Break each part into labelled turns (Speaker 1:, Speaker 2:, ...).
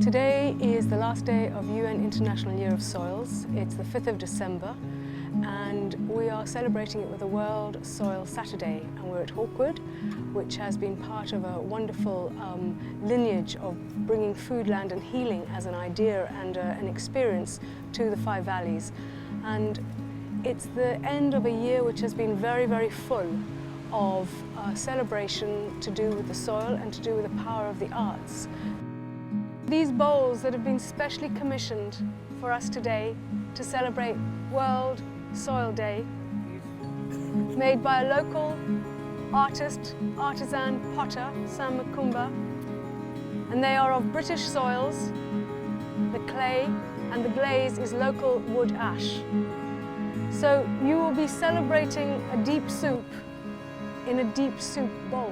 Speaker 1: Today is the last day of UN International Year of Soils. It's the 5th of December and we are celebrating it with a World Soil Saturday, and we're at Hawkwood, which has been part of a wonderful lineage of bringing food, land and healing as an idea and an experience to the Five Valleys. And it's the end of a year which has been very, very full of celebration to do with the soil and to do with the power of the arts. These bowls that have been specially commissioned for us today to celebrate World Soil Day, made by a local artist, artisan potter, Sam Makumba, and they are of British soils, the clay, and the glaze is local wood ash. So you will be celebrating a deep soup in a deep soup bowl.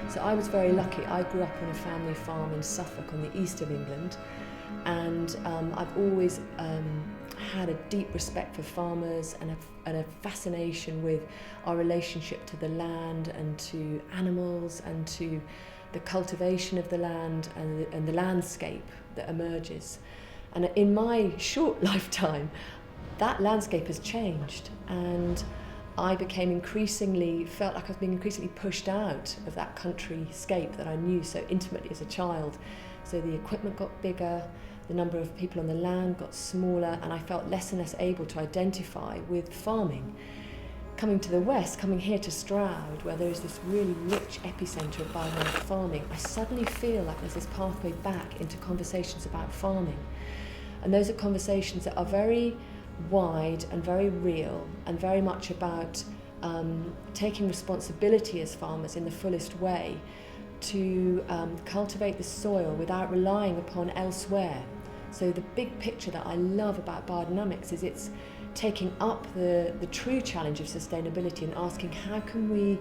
Speaker 2: So I was very lucky. I grew up on a family farm in Suffolk on the east of England, and I've always had a deep respect for farmers and a fascination with our relationship to the land and to animals and to the cultivation of the land and the landscape that emerges. And in my short lifetime, that landscape has changed, and I felt like I was being increasingly pushed out of that countryscape that I knew so intimately as a child. So the equipment got bigger, the number of people on the land got smaller, and I felt less and less able to identify with farming. Coming to the west, coming here to Stroud, where there is this really rich epicentre of biodynamic farming, I suddenly feel like there's this pathway back into conversations about farming. And those are conversations that are very wide and very real and very much about taking responsibility as farmers in the fullest way to cultivate the soil without relying upon elsewhere. So the big picture that I love about biodynamics is it's taking up the true challenge of sustainability and asking how can we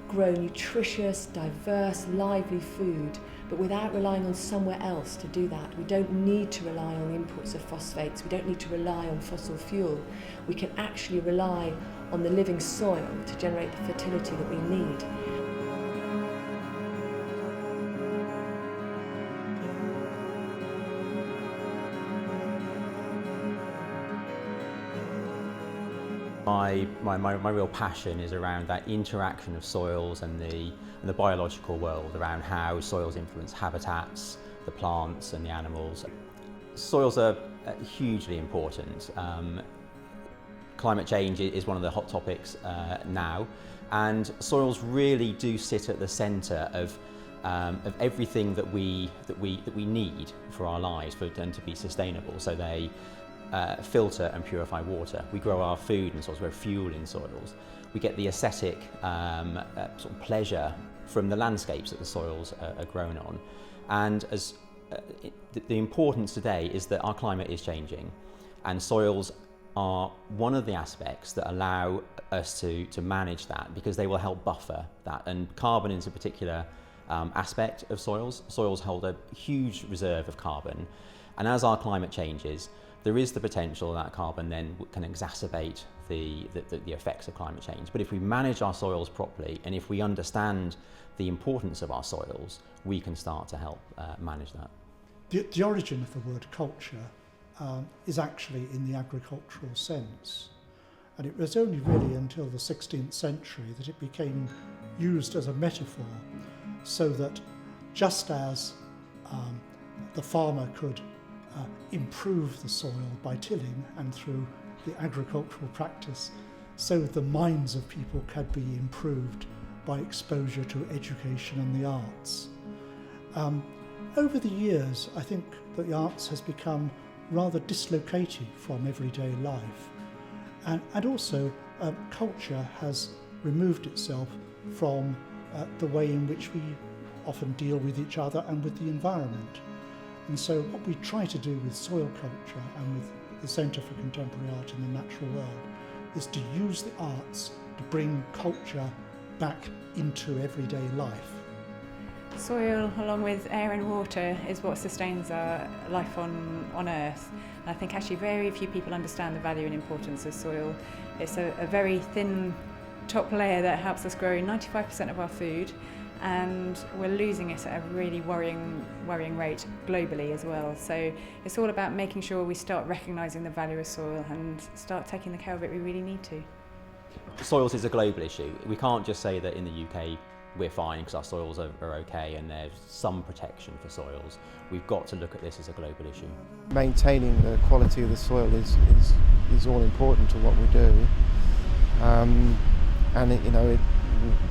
Speaker 2: grow nutritious, diverse, lively food, but without relying on somewhere else to do that. We don't need to rely on the imports of phosphates, we don't need to rely on fossil fuel. We can actually rely on the living soil to generate the fertility that we need.
Speaker 3: My real passion is around that interaction of soils and the biological world, around how soils influence habitats, the plants and the animals. Soils are hugely important. Climate change is one of the hot topics now, and soils really do sit at the centre of everything that we need for our lives and to be sustainable. So they filter and purify water. We grow our food in soils, we're fuel in soils. We get the aesthetic sort of pleasure from the landscapes that the soils are grown on. And as the importance today is that our climate is changing, and soils are one of the aspects that allow us to manage that, because they will help buffer that. And carbon is a particular aspect of soils. Soils hold a huge reserve of carbon, and as our climate changes, there is the potential that carbon then can exacerbate the effects of climate change. But if we manage our soils properly, and if we understand the importance of our soils, we can start to help manage that.
Speaker 4: The origin of the word culture is actually in the agricultural sense. And it was only really until the 16th century that it became used as a metaphor, so that just as the farmer could improve the soil by tilling and through the agricultural practice, so the minds of people could be improved by exposure to education and the arts. Over the years, I think that the arts has become rather dislocated from everyday life, and also culture has removed itself from the way in which we often deal with each other and with the environment. And so what we try to do with soil culture and with the Centre for Contemporary Art in the Natural World is to use the arts to bring culture back into everyday life.
Speaker 5: Soil, along with air and water, is what sustains our life on Earth. And I think actually very few people understand the value and importance of soil. It's a very thin top layer that helps us grow 95% of our food, and we're losing it at a really worrying rate globally as well. So it's all about making sure we start recognising the value of soil and start taking the care of it we really need to.
Speaker 3: Soils is a global issue. We can't just say that in the UK we're fine because our soils are okay and there's some protection for soils. We've got to look at this as a global issue.
Speaker 6: Maintaining the quality of the soil is all important to what we do. And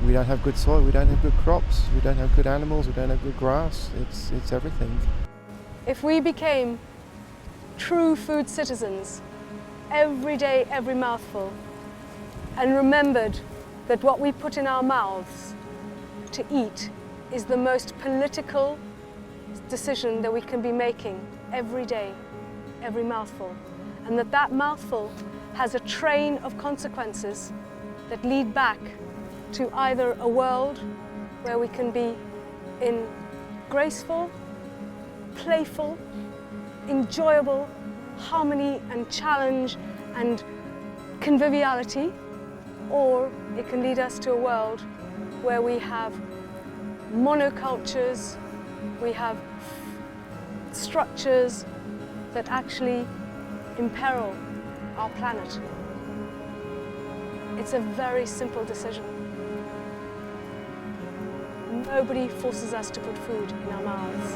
Speaker 6: we don't have good soil, we don't have good crops, we don't have good animals, we don't have good grass. It's everything.
Speaker 1: If we became true food citizens, every day, every mouthful, and remembered that what we put in our mouths to eat is the most political decision that we can be making every day, every mouthful, and that mouthful has a train of consequences that lead back to either a world where we can be in graceful, playful, enjoyable harmony and challenge and conviviality, or it can lead us to a world where we have monocultures, we have structures that actually imperil our planet. It's a very simple decision. Nobody forces us to put food in our mouths.